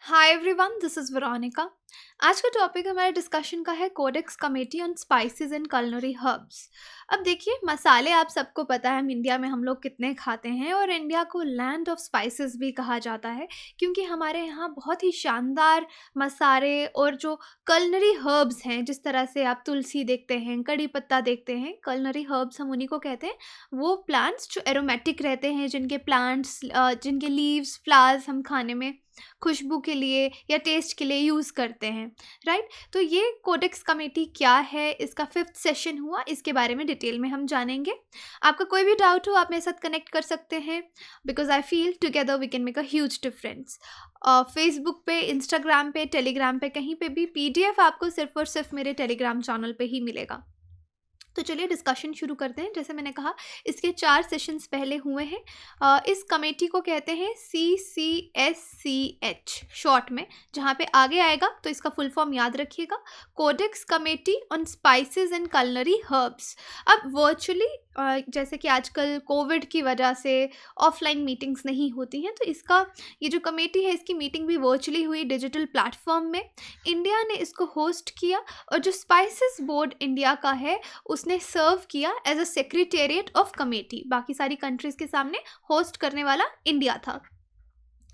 Hi everyone, this is Veronica. आज का topic हमारे डिस्कशन का है Codex committee on spices and culinary herbs. अब देखिए, मसाले आप सबको पता है हम इंडिया में हम लोग कितने खाते हैं, और इंडिया को लैंड ऑफ स्पाइसेस भी कहा जाता है क्योंकि हमारे यहाँ बहुत ही शानदार मसाले और जो culinary हर्ब्स हैं, जिस तरह से आप तुलसी देखते हैं, कड़ी पत्ता देखते हैं, culinary हर्ब्स हम उन्हीं को कहते हैं। वो प्लांट्स जो एरोमेटिक रहते हैं, जिनके लीव्स फ्लावर्स हम खाने में खुशबू के लिए या टेस्ट के लिए यूज़ करते हैं, राइट। तो ये कोडेक्स कमेटी क्या है, इसका 5th सेशन हुआ, इसके बारे में डिटेल में हम जानेंगे। आपका कोई भी डाउट हो आप मेरे साथ कनेक्ट कर सकते हैं, because I feel together we can make a huge difference. Facebook पे, इंस्टाग्राम पे, टेलीग्राम पे, कहीं पे भी PDF आपको सिर्फ और सिर्फ मेरे टेलीग्राम चैनल पे ही मिलेगा। तो चलिए डिस्कशन शुरू करते हैं। जैसे मैंने कहा, इसके 4 सेशंस पहले हुए हैं। इस कमेटी को कहते हैं CCSCH शॉर्ट में, जहाँ पे आगे आएगा तो इसका फुल फॉर्म याद रखिएगा, Codex committee on spices and culinary herbs. अब वर्चुअली जैसे कि आजकल कोविड की वजह से ऑफलाइन मीटिंग्स नहीं होती हैं, तो ये जो कमेटी है इसकी मीटिंग भी वर्चुअली हुई डिजिटल प्लेटफॉर्म में। इंडिया ने इसको होस्ट किया, और जो स्पाइसेस बोर्ड इंडिया का है उसने सर्व किया as a secretariat of committee. बाकी सारी कंट्रीज के सामने होस्ट करने वाला इंडिया था।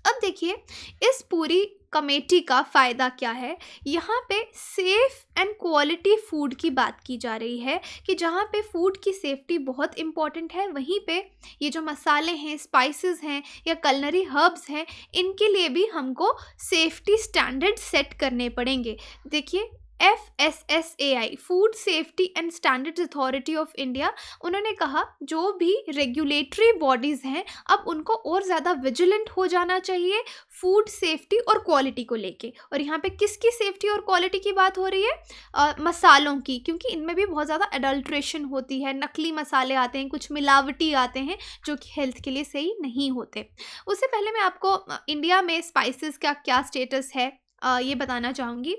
अब देखिए, इस पूरी कमेटी का फ़ायदा क्या है। यहाँ पे सेफ़ एंड क्वालिटी फूड की बात की जा रही है कि जहाँ पे फूड की सेफ्टी बहुत इम्पॉर्टेंट है, वहीं पे ये जो मसाले हैं, स्पाइसेस हैं या culinary हर्ब्स हैं, इनके लिए भी हमको सेफ्टी स्टैंडर्ड सेट करने पड़ेंगे। देखिए, FSSAI food safety and standards authority of India, उन्होंने कहा जो भी रेगुलेटरी बॉडीज़ हैं अब उनको और ज़्यादा विजिलेंट हो जाना चाहिए फूड सेफ्टी और क्वालिटी को लेके। और यहाँ पे किसकी सेफ्टी और क्वालिटी की बात हो रही है? मसालों की, क्योंकि इनमें भी बहुत ज़्यादा एडल्ट्रेशन होती है, नकली मसाले आते हैं, कुछ मिलावटी आते हैं जो कि हेल्थ के लिए सही नहीं होते। उससे पहले मैं आपको इंडिया में स्पाइसेस का क्या स्टेटस है ये बताना चाहूँगी।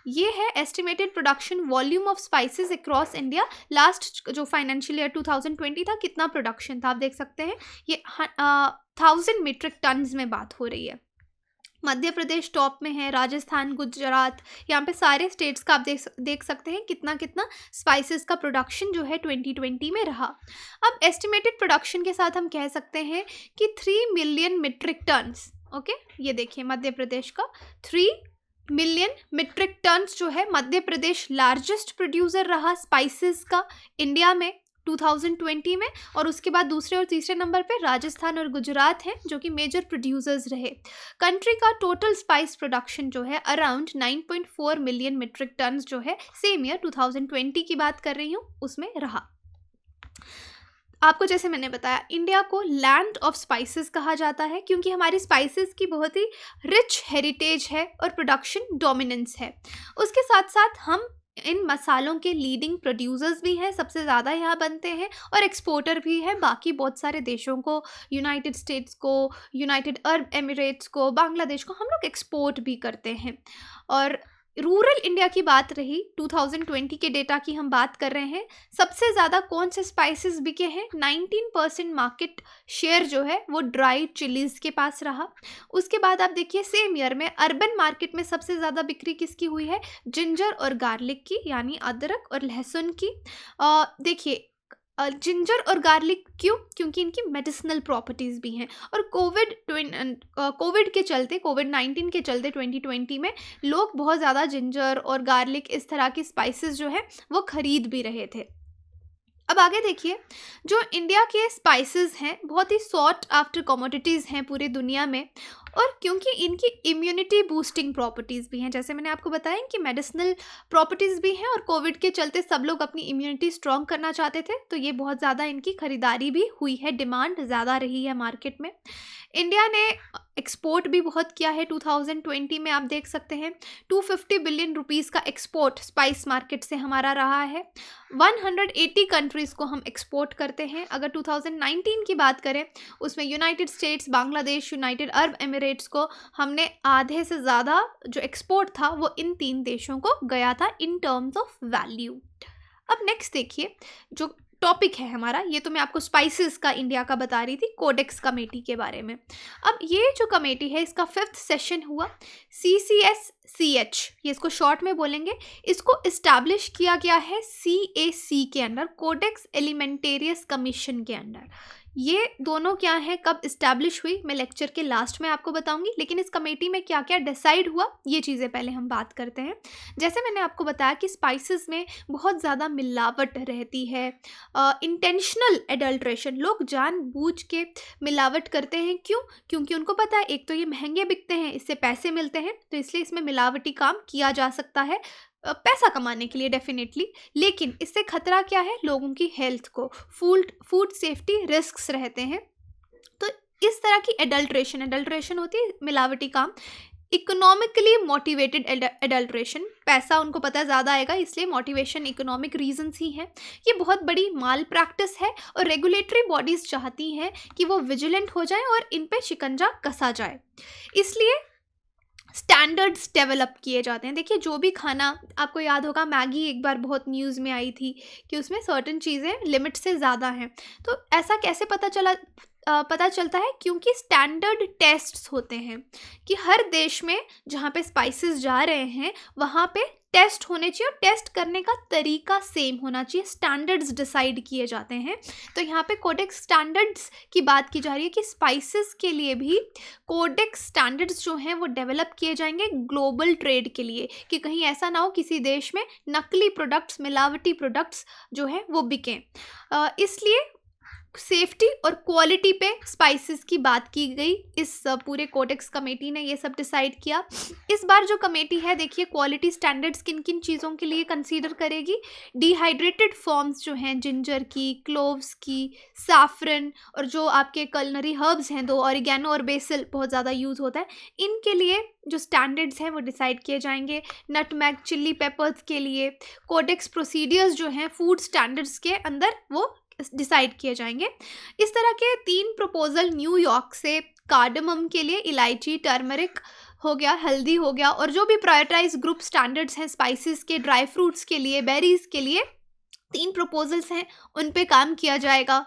ये है estimated production volume of spices across India. Last जो फाइनेंशियल ईयर 2020 था, कितना प्रोडक्शन था आप देख सकते हैं। ये 1000 मीट्रिक टन्स में बात हो रही है। मध्य प्रदेश टॉप में है, राजस्थान, गुजरात, यहाँ पे सारे स्टेट्स का आप देख सकते हैं कितना कितना स्पाइसेस का प्रोडक्शन जो है 2020 में रहा। अब एस्टिमेटेड प्रोडक्शन के साथ हम कह सकते हैं कि 3 मिलियन मीट्रिक टन्स। ओके, ये देखिए मध्य प्रदेश का 3 मिलियन मीट्रिक टन्स जो है। मध्य प्रदेश लार्जेस्ट प्रोड्यूसर रहा स्पाइसेस का इंडिया में 2020 में, और उसके बाद दूसरे और तीसरे नंबर पे राजस्थान और गुजरात हैं जो कि मेजर प्रोड्यूसर्स रहे। कंट्री का टोटल स्पाइस प्रोडक्शन जो है अराउंड 9.4 मिलियन मीट्रिक टन्स जो है सेम ईयर 2020 की बात कर रही हूँ उसमें रहा। आपको जैसे मैंने बताया, इंडिया को लैंड ऑफ स्पाइसेस कहा जाता है क्योंकि हमारी स्पाइसेस की बहुत ही रिच हेरिटेज है और प्रोडक्शन डोमिनेंस है। उसके साथ साथ हम इन मसालों के लीडिंग प्रोड्यूसर्स भी हैं, सबसे ज़्यादा यहाँ बनते हैं, और एक्सपोर्टर भी हैं बाकी बहुत सारे देशों को, यूनाइटेड स्टेट्स को, यूनाइटेड अरब एमिरेट्स को, बांग्लादेश को हम लोग एक्सपोर्ट भी करते हैं। और रूरल इंडिया की बात रही, 2020 के डेटा की हम बात कर रहे हैं, सबसे ज़्यादा कौन से स्पाइसेस बिके हैं? 19% मार्केट शेयर जो है वो ड्राई चिलीज़ के पास रहा। उसके बाद आप देखिए सेम ईयर में अर्बन मार्केट में सबसे ज़्यादा बिक्री किसकी हुई है? जिंजर और गार्लिक की, यानी अदरक और लहसुन की। देखिए, जिंजर और गार्लिक क्यों? क्योंकि इनकी मेडिसिनल प्रॉपर्टीज़ भी हैं। और कोविड-19 के चलते 2020 में लोग बहुत ज़्यादा जिंजर और गार्लिक, इस तरह की स्पाइसेस जो है वो खरीद भी रहे थे। अब आगे देखिए, जो इंडिया के स्पाइसेस हैं बहुत ही सॉट आफ्टर कमोडिटीज़ हैं पूरी दुनिया में, और क्योंकि इनकी इम्यूनिटी बूस्टिंग प्रॉपर्टीज़ भी हैं, जैसे मैंने आपको बताया कि मेडिसिनल प्रॉपर्टीज़ भी हैं, और कोविड के चलते सब लोग अपनी इम्यूनिटी स्ट्रॉन्ग करना चाहते थे, तो ये बहुत ज़्यादा इनकी खरीदारी भी हुई है, डिमांड ज़्यादा रही है मार्केट में। इंडिया ने एक्सपोर्ट भी बहुत किया है 2020 में, आप देख सकते हैं 250 बिलियन रुपीज़ का एक्सपोर्ट स्पाइस मार्केट से हमारा रहा है। 180 कंट्रीज़ को हम एक्सपोर्ट करते हैं। अगर 2019 की बात करें, उसमें United states, Bangladesh, United Arab Emirates को हमने आधे से ज़्यादा जो एक्सपोर्ट था वो इन 3 देशों को गया था इन टर्म्स ऑफ वैल्यू। अब नेक्स्ट देखिए, जो टॉपिक है हमारा, ये तो मैं आपको स्पाइसेस का इंडिया का बता रही थी, कोडेक्स कमेटी के बारे में। अब ये जो कमेटी है इसका 5th सेशन हुआ, CCSCH, ये इसको शॉर्ट में बोलेंगे। इसको इस्टेब्लिश किया गया है CAC के अंडर, कोडेक्स एलिमेंटेरियस कमीशन के अंडर। ये दोनों क्या है, कब इस्टेब्लिश हुई, मैं लेक्चर के लास्ट में आपको बताऊंगी। लेकिन इस कमेटी में क्या क्या डिसाइड हुआ ये चीज़ें पहले हम बात करते हैं। जैसे मैंने आपको बताया कि स्पाइसेस में बहुत ज़्यादा मिलावट रहती है, इंटेंशनल एडल्ट्रेशन, लोग जानबूझ के मिलावट करते हैं। क्यों? क्योंकि उनको पता है एक तो ये महंगे बिकते हैं, इससे पैसे मिलते हैं, तो इसलिए इसमें मिलावटी काम किया जा सकता है पैसा कमाने के लिए डेफिनेटली। लेकिन इससे खतरा क्या है, लोगों की हेल्थ को, फूड सेफ्टी रिस्क्स रहते हैं। तो इस तरह की एडल्ट्रेशन होती है, मिलावटी काम। इकोनॉमिकली मोटिवेटेड एडल्ट्रेशन, पैसा उनको पता है ज़्यादा आएगा, इसलिए मोटिवेशन इकोनॉमिक रीजंस ही हैं। ये बहुत बड़ी माल प्रैक्टिस है और रेगुलेटरी बॉडीज़ चाहती हैं कि वो विजिलेंट हो जाएं और इन पे शिकंजा कसा जाए, इसलिए स्टैंडर्ड्स डेवलप किए जाते हैं। देखिए जो भी खाना, आपको याद होगा मैगी एक बार बहुत न्यूज़ में आई थी कि उसमें सर्टेन चीज़ें लिमिट से ज़्यादा हैं। तो ऐसा कैसे पता चलता है, क्योंकि स्टैंडर्ड टेस्ट्स होते हैं कि हर देश में जहाँ पे स्पाइसेस जा रहे हैं वहाँ पे टेस्ट होने चाहिए और टेस्ट करने का तरीका सेम होना चाहिए, स्टैंडर्ड्स डिसाइड किए जाते हैं। तो यहाँ पे कोडेक्स स्टैंडर्ड्स की बात की जा रही है कि स्पाइसेस के लिए भी कोडेक्स स्टैंडर्ड्स जो हैं वो डेवलप किए जाएंगे ग्लोबल ट्रेड के लिए, कि कहीं ऐसा ना हो किसी देश में नकली प्रोडक्ट्स, मिलावटी प्रोडक्ट्स जो हैं वो बिकें। इसलिए सेफ्टी और क्वालिटी पे स्पाइसेस की बात की गई। इस पूरे कोडेक्स कमेटी ने ये सब डिसाइड किया। इस बार जो कमेटी है, देखिए क्वालिटी स्टैंडर्ड्स किन किन चीज़ों के लिए कंसीडर करेगी। डिहाइड्रेटेड फॉर्म्स जो हैं जिंजर की, क्लोव्स की, सैफरन, और जो आपके कलनरी हर्ब्स हैं, दो ऑरिगेनो और बेसिल बहुत ज़्यादा यूज़ होता है, इनके लिए जो स्टैंडर्ड्स हैं वो डिसाइड किए जाएंगे। नटमैग, चिल्ली पेपर्स के लिए कोडेक्स प्रोसीडियर्स जो हैं फूड स्टैंडर्ड्स के अंदर वो डिसाइड किए जाएंगे। इस तरह के 3 प्रपोजल न्यूयॉर्क से कार्डमम के लिए, इलायची, टर्मरिक हो गया, हल्दी हो गया, और जो भी प्रायोरिटाइज ग्रुप स्टैंडर्ड्स हैं स्पाइसेस के, ड्राई फ्रूट्स के लिए, बेरीज के लिए 3 प्रपोजल्स हैं, उन पे काम किया जाएगा।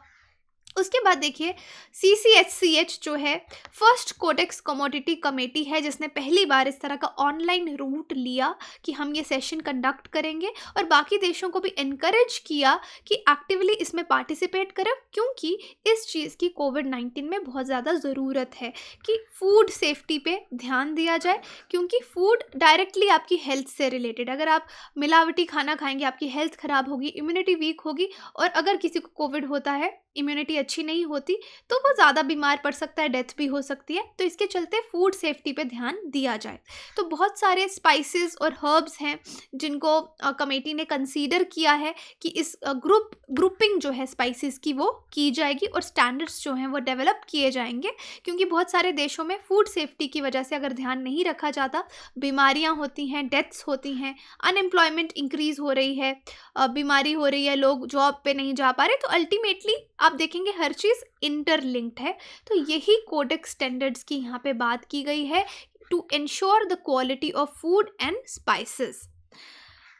उसके बाद देखिए CCSCH जो है फर्स्ट कोडेक्स कमोडिटी कमेटी है जिसने पहली बार इस तरह का ऑनलाइन रूट लिया कि हम ये सेशन कंडक्ट करेंगे, और बाकी देशों को भी इनकरेज किया कि एक्टिवली इसमें पार्टिसिपेट करें, क्योंकि इस चीज़ की कोविड-19 में बहुत ज़्यादा ज़रूरत है कि फूड सेफ्टी पे ध्यान दिया जाए, क्योंकि फूड डायरेक्टली आपकी हेल्थ से रिलेटेड। अगर आप मिलावटी खाना खाएंगे आपकी हेल्थ ख़राब होगी, इम्यूनिटी वीक होगी, और अगर किसी को कोविड होता है, इम्यूनिटी अच्छी नहीं होती, तो वो ज़्यादा बीमार पड़ सकता है, डेथ भी हो सकती है। तो इसके चलते फूड सेफ्टी पे ध्यान दिया जाए। तो बहुत सारे स्पाइसेस और हर्ब्स हैं जिनको कमेटी ने कंसीडर किया है कि इस ग्रुपिंग जो है स्पाइसेस की वो की जाएगी, और स्टैंडर्ड्स जो हैं वो डेवलप किए जाएंगे, क्योंकि बहुत सारे देशों में फूड सेफ्टी की वजह से अगर ध्यान नहीं रखा जाता, बीमारियाँ होती हैं, डेथ्स होती हैं, अनएम्प्लॉयमेंट इंक्रीज़ हो रही है, बीमारी हो रही है, लोग जॉब पे नहीं जा पा रहे। तो अल्टीमेटली आप देखेंगे हर चीज़ इंटरलिंक्ड है। तो यही कोडेक्स स्टैंडर्ड्स की यहाँ पे बात की गई है, to ensure the quality of food and spices.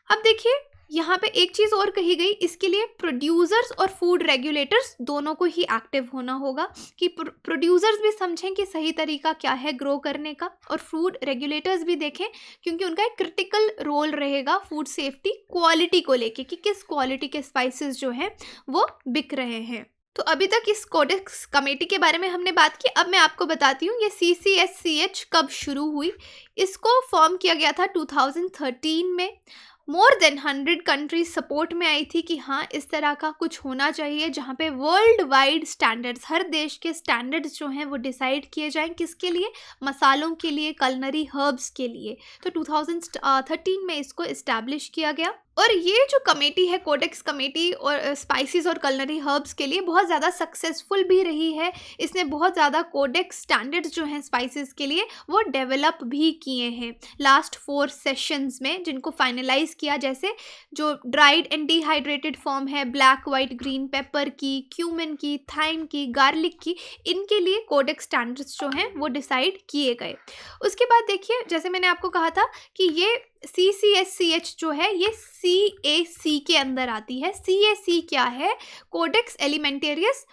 अब देखिए यहाँ पे एक चीज़ और कही गई, इसके लिए प्रोड्यूसर्स और फूड रेगुलेटर्स दोनों को ही एक्टिव होना होगा, कि प्रोड्यूसर्स भी समझें कि सही तरीका क्या है ग्रो करने का, और फूड रेगुलेटर्स भी देखें, क्योंकि उनका एक क्रिटिकल रोल रहेगा फूड सेफ्टी क्वालिटी को लेके, कि किस क्वालिटी के स्पाइसेस जो हैं वो बिक रहे हैं। तो अभी तक इस कोडेक्स कमेटी के बारे में हमने बात की। अब मैं आपको बताती हूँ ये CCSCH कब शुरू हुई। इसको फॉर्म किया गया था 2013 में। मोर देन 100 कंट्रीज सपोर्ट में आई थी कि हाँ इस तरह का कुछ होना चाहिए, जहाँ पे वर्ल्ड वाइड स्टैंडर्ड्स, हर देश के स्टैंडर्ड्स जो हैं वो डिसाइड किए जाएं, किसके लिए, मसालों के लिए, कलनरी हर्ब्स के लिए। तो 2013 में इसको इस्टेब्लिश किया गया। और ये जो कमेटी है कोडेक्स कमेटी, और स्पाइसेस और कलनरी हर्ब्स के लिए बहुत ज़्यादा सक्सेसफुल भी रही है। इसने बहुत ज़्यादा कोडेक्स स्टैंडर्ड्स जो हैं स्पाइसेस के लिए वो डेवलप भी किए हैं लास्ट 4 सेशंस में, जिनको फाइनलाइज किया। जैसे जो ड्राइड एंड डिहाइड्रेटेड फॉर्म है ब्लैक, वाइट, ग्रीन पेपर की, क्यूमिन की, थाइम की, गार्लिक की, इनके लिए कोडेक्स स्टैंडर्ड्स जो हैं वो डिसाइड किए गए। उसके बाद देखिए जैसे मैंने आपको कहा था कि ये CCSCH जो है ये CAC के अंदर आती है। CAC क्या है? Codex Alimentarius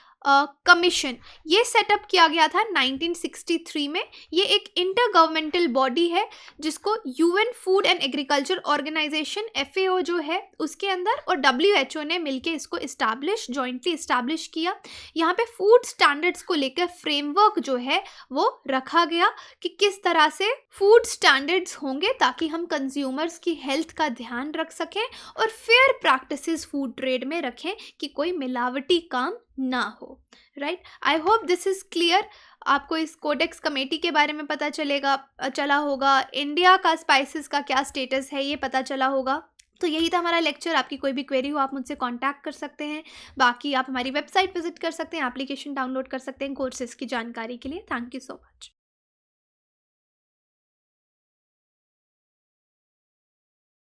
Commission. ये सेटअप किया गया था 1963 में। ये एक इंटर गवर्नमेंटल बॉडी है जिसको UN food and agriculture organization FAO जो है उसके अंदर और WHO ने मिलके इसको जॉइंटली इस्टेब्लिश किया। यहाँ पे फूड स्टैंडर्ड्स को लेकर फ्रेमवर्क जो है वो रखा गया कि किस तरह से फूड स्टैंडर्ड्स होंगे ताकि हम कंज्यूमर्स की हेल्थ का ध्यान रख सकें और फेयर प्रैक्टिसेस फूड ट्रेड में रखें कि कोई मिलावटी काम ना हो। Right, I hope this is clear. आपको इस कोडेक्स कमेटी के बारे में पता चला होगा, इंडिया का स्पाइसेस का क्या स्टेटस है ये पता चला होगा। तो यही था हमारा लेक्चर। आपकी कोई भी क्वेरी हो आप मुझसे कांटेक्ट कर सकते हैं। बाकी आप हमारी वेबसाइट विजिट कर सकते हैं, एप्लीकेशन डाउनलोड कर सकते हैं कोर्सेज की जानकारी के लिए। Thank you so much.